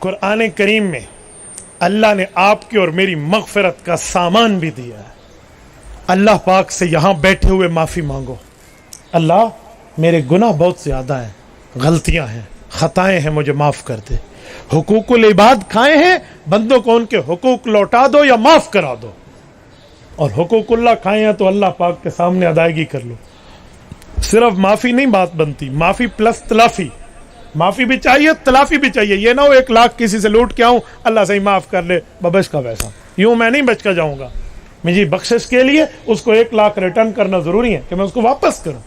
قرآن کریم میں اللہ نے آپ کی اور میری مغفرت کا سامان بھی دیا ہے. اللہ پاک سے یہاں بیٹھے ہوئے معافی مانگو. اللہ میرے گناہ بہت زیادہ ہیں, غلطیاں ہیں, خطائیں ہیں, مجھے معاف کر دے. حقوق العباد کھائے ہیں, بندوں کو ان کے حقوق لوٹا دو یا معاف کرا دو. اور حقوق اللہ کھائے ہیں تو اللہ پاک کے سامنے ادائیگی کر لو. صرف معافی نہیں بات بنتی, معافی پلس تلافی. معافی بھی چاہیے, تلافی بھی چاہیے. یہ نہ ہو 1 لاکھ کسی سے لوٹ کے آؤں, اللہ سے ہی معاف کر لے, ببش کا ویسا. یوں میں نہیں بچ کر جاؤں گا. مجھے بخشش کے لیے اس کو 1 لاکھ ریٹرن کرنا ضروری ہے کہ میں اس کو واپس کروں.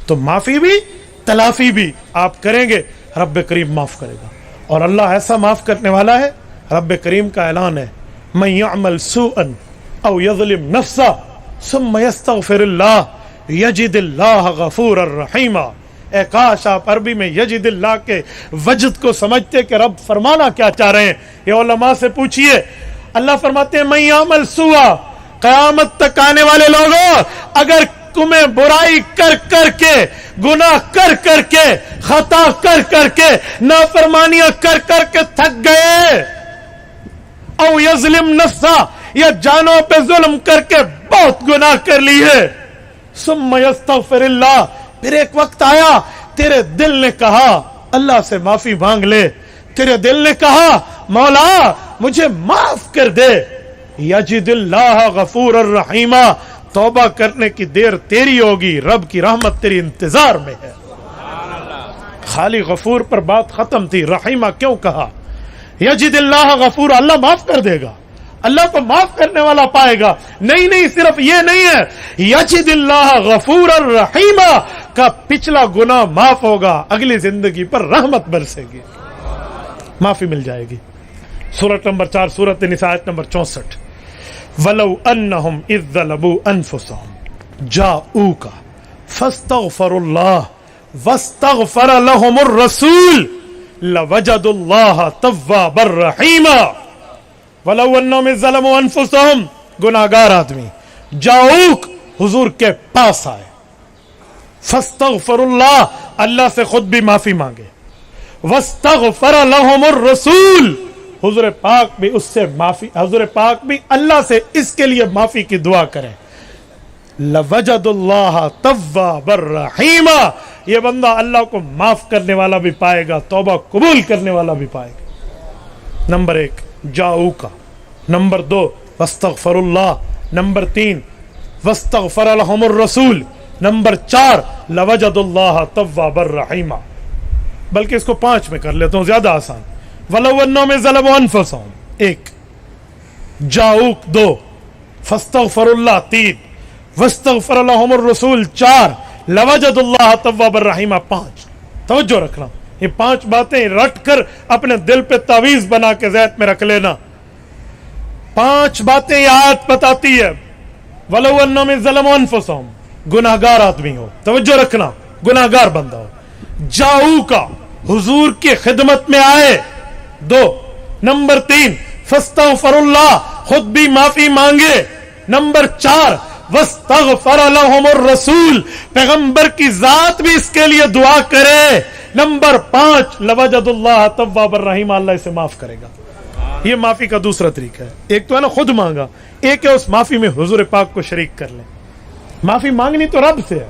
تو معافی بھی تلافی بھی آپ کریں گے, رب کریم معاف کرے گا. اور اللہ ایسا معاف کرنے والا ہے. رب کریم کا اعلان ہے, من یعمل سوءا او یظلم نفسا ثم یستغفر اللہ یجد اللہ غفورا رحیما. اے کاش آپ عربی میں یجد اللہ کے وجد کو سمجھتے کہ رب فرمانا کیا چاہ رہے ہیں. یہ علماء سے پوچھئے. اللہ فرماتے ہیں من یعمل سوءا, قیامت تک آنے والے لوگوں اگر تمہیں برائی کر کر کے, گناہ کر کر کے, خطا کر کر کے, نافرمانیاں کر کر کے تھک گئے, او یظلم نفسا, یا جانوں پہ ظلم کر کے بہت گناہ کر لی ہے, ثم یستغفر اللہ, پھر ایک وقت آیا تیرے دل نے کہا اللہ سے معافی مانگ لے, تیرے دل نے کہا مولا مجھے معاف کر دے, یجد اللہ غفور الرحیمہ, توبہ کرنے کی دیر تیری ہوگی, رب کی رحمت تیری انتظار میں ہے. خالی غفور پر بات ختم تھی, رحیمہ کیوں کہا؟ یجد اللہ غفور, اللہ معاف کر دے گا, اللہ کو معاف کرنے والا پائے گا. نہیں, صرف یہ نہیں ہے, یجد اللہ غفور الرحیمہ کا پچھلا گناہ معاف ہوگا, اگلی زندگی پر رحمت برسے گی, معافی مل جائے گی. سورۃ نمبر 4 سورۃ النساء آیت نمبر 64. وَلَوْ أَنَّهُمْ إِذْ ظَلَمُوا أَنفُسَهُمْ جَاءُوكَ فَاسْتَغْفَرُوا اللَّهَ وَاسْتَغْفَرَ لَهُمُ الرَّسُولُ لَوَجَدُوا اللَّهَ تَوَّابًا رَحِيمًا. وَلَوْ أَنَّهُمْ إِذْ ظَلَمُوا أَنفُسَهُمْ, گناہگار آدمی جاؤک, حضور کے پاس آئے, فَاسْتَغْفَرُوا اللَّهَ, اللہ سے خود بھی معافی مانگے, وَاسْتَغْفَرَ لَهُمُ الرَّسُولُ, حضور پاک بھی اس سے معافی, حضور پاک بھی اللہ سے اس کے لیے معافی کی دعا کریں. لَوَجَدُ اللَّهَ تَوَّابًا رَحِيمًا, یہ بندہ اللہ کو معاف کرنے والا بھی پائے گا, توبہ قبول کرنے والا بھی پائے گا. نمبر 1 جاؤ کا, نمبر 2 واستغفر اللہ, نمبر 3 واستغفر لهم الرسول, نمبر 4 لوجد اللہ توابا رحیما. بلکہ اس کو 5 میں کر لیتا ہوں, زیادہ آسان. وَلَوْ أَنَّهُمْ ظَلَمُوا أَنفُسَهُمْ 1, جاؤک 2, فاستغفر اللہ 3, واستغفر لهم الرسول 4, لوجد اللہ توابا رحیما 5. توجہ رکھنا, یہ 5 باتیں رٹ کر اپنے دل پہ تعویذ بنا کے ذہن میں رکھ لینا. 5 باتیں یہ آیت بتاتی ہے. وَلَوْ أَنَّهُمْ ظَلَمُوا أَنفُسَهُمْ, گناہگار آدمی ہو, توجہ رکھنا, گناہگار بندہ ہو. جاؤ کا, حضور کی خدمت میں آئے. 2, نمبر 3 فاستغفر اللہ, خود بھی معافی مانگے. نمبر 4 واستغفر لهم الرسول, پیغمبر کی ذات بھی اس کے لیے دعا کرے. نمبر 5 لوجد اللہ توابا رحیما, اللہ اسے معاف کرے گا. یہ معافی کا دوسرا طریقہ ہے. ایک تو ہے نا خود مانگا, ایک ہے اس معافی میں حضور پاک کو شریک کر لیں. معافی مانگنی تو رب سے ہے,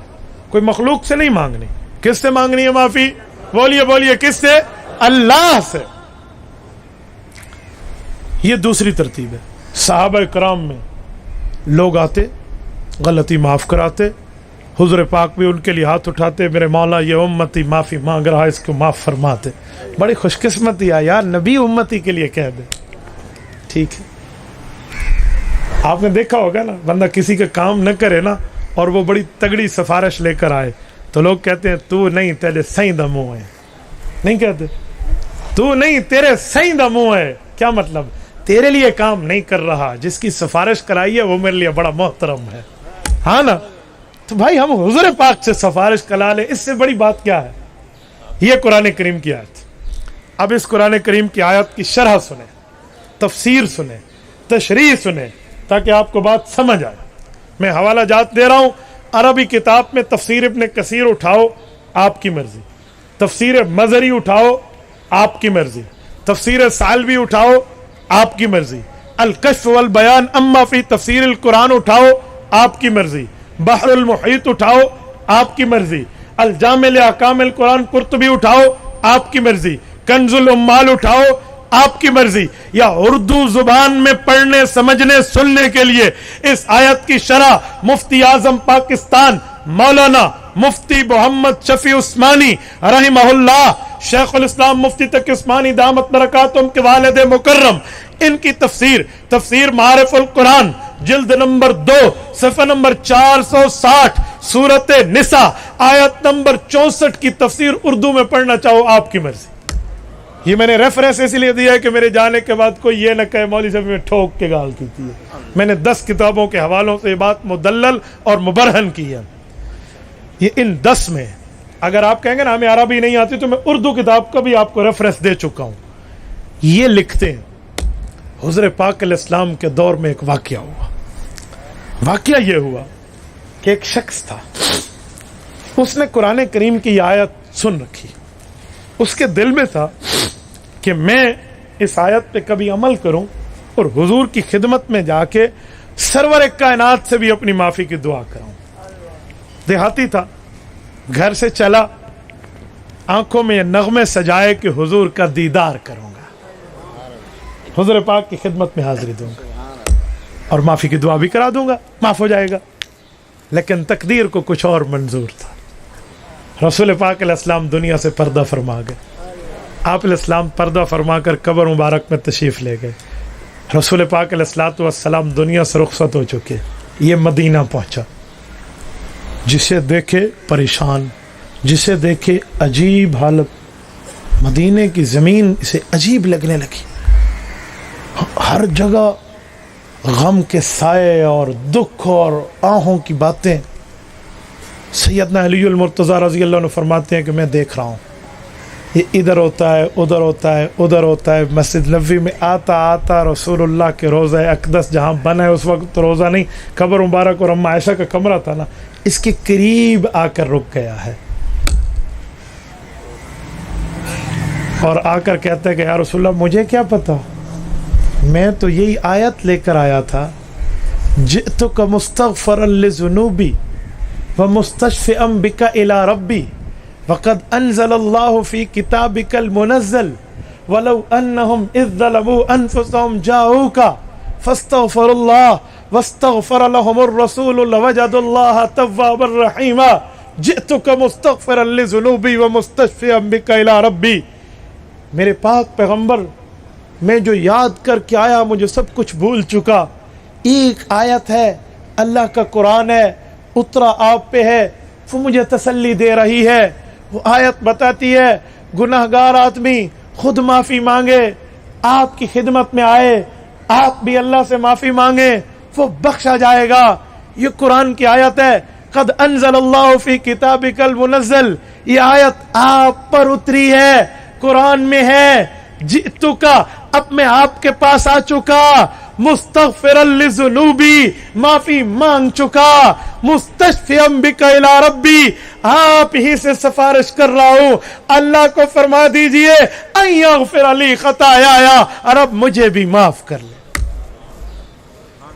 کوئی مخلوق سے نہیں مانگنی. کس سے مانگنی ہے معافی؟ بولیے کس سے؟ اللہ سے. یہ دوسری ترتیب ہے. صحابہ کرام میں لوگ آتے, غلطی معاف کراتے, حضور پاک بھی ان کے لیے ہاتھ اٹھاتے, میرے مولا یہ امتی معافی مانگ رہا ہے, اس کو معاف فرماتے. بڑی خوش قسمتی ہے یار, نبی امتی کے لیے کہہ دے. ٹھیک ہے, آپ نے دیکھا ہوگا نا, بندہ کسی کا کام نہ کرے نا اور وہ بڑی تگڑی سفارش لے کر آئے تو لوگ کہتے ہیں تو نہیں, تیرے سائیں دا منہ ہے. نہیں کہتے تو نہیں, تیرے سائیں دا منہ ہے. کیا مطلب؟ تیرے لیے کام نہیں کر رہا, جس کی سفارش کرائی ہے وہ میرے لیے بڑا محترم ہے. ہاں نا, تو بھائی ہم حضور پاک سے سفارش کرا لیں, اس سے بڑی بات کیا ہے؟ یہ قرآن کریم کی آیت. اب اس قرآن کریم کی آیت کی شرح سنیں, تفسیر سنیں, تشریح سنیں, تاکہ آپ کو بات سمجھ آئے. میں حوالہ جات دے رہا ہوں. عربی کتاب میں تفسیر ابن کثیر اٹھاؤ, آپ کی مرضی. تفسیر مظہری اٹھاؤ, آپ کی مرضی. تفسیر سالوی اٹھاؤ آپ کی مرضی، الکشف والبیان اما فی تفسیر القرآن اٹھاؤ آپ کی مرضی، بحر المحیط اٹھاؤ آپ کی مرضی، الجامع لاحکام القرآن قرطبی اٹھاؤ آپ کی مرضی، کنز الامال اٹھاؤ آپ کی مرضی، یا اردو زبان میں پڑھنے سمجھنے سننے کے لیے اس آیت کی شرح مفتی اعظم پاکستان مولانا مفتی محمد شفیع عثمانی رحمہ اللہ، شیخ الاسلام مفتی تقی عثمانی دامت برکاتہم کے والد مکرم، ان کی تفسیر معارف القرآن جلد نمبر 2 صفحہ نمبر 460 سورت نساء آیت نمبر 64 کی تفسیر اردو میں پڑھنا چاہو آپ کی مرضی۔ یہ میں نے ریفرنس اس لیے دیا ہے کہ میرے جانے کے بعد کوئی یہ نہ کہے مولوی صاحب میں ٹھوک کے گال کی تھی۔ میں نے 10 کتابوں کے حوالوں سے یہ بات مدلل اور مبرہن کی ہے۔ یہ ان 10 میں اگر آپ کہیں گے نا ہمیں عربی نہیں آتی تو میں اردو کتاب کا بھی آپ کو ریفرنس دے چکا ہوں۔ یہ لکھتے ہیں حضور پاک علیہ السلام کے دور میں ایک واقعہ ہوا۔ واقعہ یہ ہوا کہ ایک شخص تھا، اس نے قرآن کریم کی یہ آیت سن رکھی، اس کے دل میں تھا کہ میں اس آیت پہ کبھی عمل کروں اور حضور کی خدمت میں جا کے سرور کائنات سے بھی اپنی معافی کی دعا کروں۔ دیہاتی تھا، گھر سے چلا، آنکھوں میں یہ نغمے سجائے کہ حضور کا دیدار کروں گا، حضور پاک کی خدمت میں حاضری دوں گا اور معافی کی دعا بھی کرا دوں گا، معاف ہو جائے گا۔ لیکن تقدیر کو کچھ اور منظور تھا۔ رسول پاک علیہ السلام دنیا سے پردہ فرما گئے، آپ علیہ السلام پردہ فرما کر قبر مبارک میں تشریف لے گئے۔ رسول پاک علیہ السلام دنیا سے رخصت ہو چکے، یہ مدینہ پہنچا، جسے دیکھے پریشان، جسے دیکھے عجیب حالت، مدینے کی زمین اسے عجیب لگنے لگی، ہر جگہ غم کے سائے اور دکھ اور آہوں کی باتیں۔ سیدنا علی المرتضیٰ رضی اللہ عنہ فرماتے ہیں کہ میں دیکھ رہا ہوں یہ ادھر ہوتا ہے ادھر ہوتا ہے ادھر ہوتا ہے، مسجد نبوی میں آتا آتا رسول اللہ کے روضہ اقدس جہاں بنا ہے، اس وقت تو روضہ نہیں، قبر مبارک اور اماں عائشہ کا کمرہ تھا نا، اس کے قریب آ کر رک گیا ہے اور آ کر کہتا ہے کہ یا رسول اللہ مجھے کیا پتا، میں تو یہی آیت لے کر آیا تھا، جئتک مستغفرا لذنوبی ومستشفعا بک الی ربی وقد انزل اللہ فی کتابک المنزل ولو انہم اذ ظلموا انفسہم جاؤک فاستغفروا اللہ واستغفر لهم الرسول لوجدوا اللہ توابا رحیما جئتک مستغفرا لذنوبی ومستشفعا بک الی ربی۔ میرے پاک پیغمبر، میں جو یاد کر کے آیا مجھے سب کچھ بھول چکا، ایک آیت ہے اللہ کا قرآن ہے، اترا آپ پہ ہے، وہ مجھے تسلی دے رہی ہے۔ وہ آیت بتاتی ہے گناہگار آدمی خود معافی مانگے، آپ کی خدمت میں آئے، آپ بھی اللہ سے معافی مانگے، وہ بخشا جائے گا۔ یہ قرآن کی آیت ہے، قد انزل اللہ فی کتابک المنزل، یہ آیت آپ پر اتری ہے، قرآن میں ہے۔ جئتو کا، اب میں آپ کے پاس آ چکا، مستغفرا لذنوبی، معافی مانگ چکا، مستشفعا بک الی ربی، آپ ہی سے سفارش کر رہا ہوں، اللہ کو فرما دیجئے ان یغفر لی خطایا، رب مجھے بھی معاف کر لے۔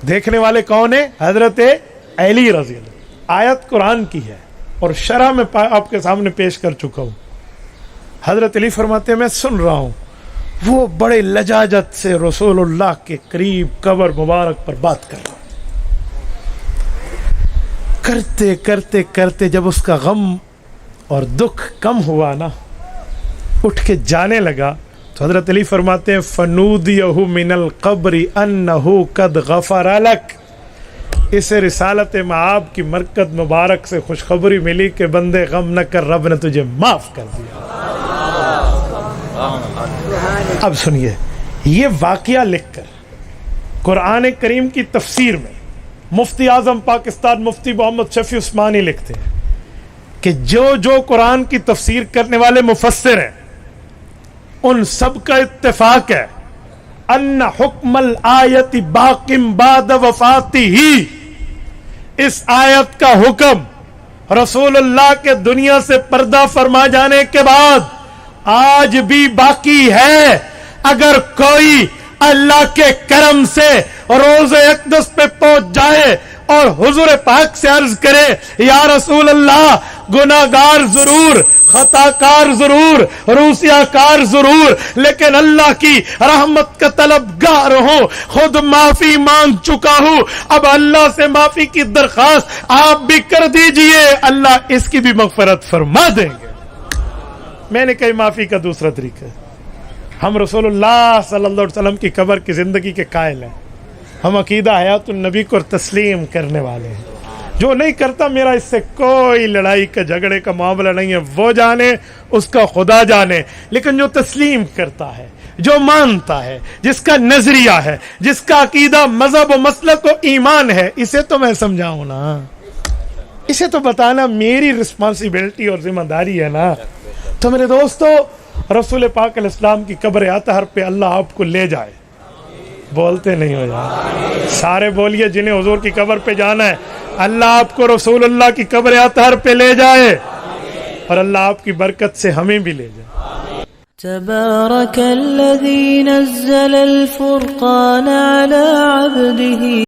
دیکھنے والے کون ہیں؟ حضرت علی رضی اللہ۔ آیت قرآن کی ہے اور شرح میں آپ کے سامنے پیش کر چکا ہوں۔ حضرت علی فرماتے ہیں میں سن رہا ہوں، وہ بڑے لجاجت سے رسول اللہ کے قریب قبر مبارک پر بات کر رہا، کرتے کرتے کرتے جب اس کا غم اور دکھ کم ہوا نا، اٹھ کے جانے لگا تو حضرت علی فرماتے ہیں فنودیہ من القبر انہ قد غفر لک، اسے رسالت معاب کی مرکز مبارک سے خوشخبری ملی کہ بندے غم نہ کر، رب نے تجھے معاف کر دیا۔ اب سنیے، یہ واقعہ لکھ کر قرآن کریم کی تفسیر میں مفتی اعظم پاکستان مفتی محمد شفیع عثمانی لکھتے ہیں کہ جو قرآن کی تفسیر کرنے والے مفسر ہیں ان سب کا اتفاق ہے ان حکم الآیت باقم بعد وفاتی ہی، اس آیت کا حکم رسول اللہ کے دنیا سے پردہ فرما جانے کے بعد آج بھی باقی ہے۔ اگر کوئی اللہ کے کرم سے روز اقدس پہ پہنچ جائے اور حضور پاک سے عرض کرے یا رسول اللہ گناہگار ضرور، خطا کار ضرور، روسیہ کار ضرور، لیکن اللہ کی رحمت کا طلبگار ہوں، خود معافی مانگ چکا ہوں، اب اللہ سے معافی کی درخواست آپ بھی کر دیجئے، اللہ اس کی بھی مغفرت فرما دیں گے۔ میں نے کہی معافی کا دوسرا طریقہ، ہم رسول اللہ صلی اللہ علیہ وسلم کی قبر کی زندگی کے قائل ہیں، ہم عقیدہ حیات النبی کو تسلیم کرنے والے ہیں۔ جو نہیں کرتا میرا اس سے کوئی لڑائی کا جھگڑے کا معاملہ نہیں ہے، وہ جانے اس کا خدا جانے، لیکن جو تسلیم کرتا ہے، جو مانتا ہے، جس کا نظریہ ہے، جس کا عقیدہ مذہب و مسلک و ایمان ہے، اسے تو میں سمجھاؤں نا، اسے تو بتانا میری رسپانسبلٹی اور ذمہ داری ہے نا۔ تو میرے دوستو، رسول پاک علیہ السلام کی قبر اطہر پہ اللہ آپ کو لے جائے، بولتے نہیں ہو یار، سارے بولیے جنہیں حضور کی قبر پہ جانا ہے، اللہ آپ کو رسول اللہ کی قبر اطہر پہ لے جائے، اور اللہ آپ کی برکت سے ہمیں بھی لے جائے۔ تبارک الذی نزل الفرقان علی عبدہ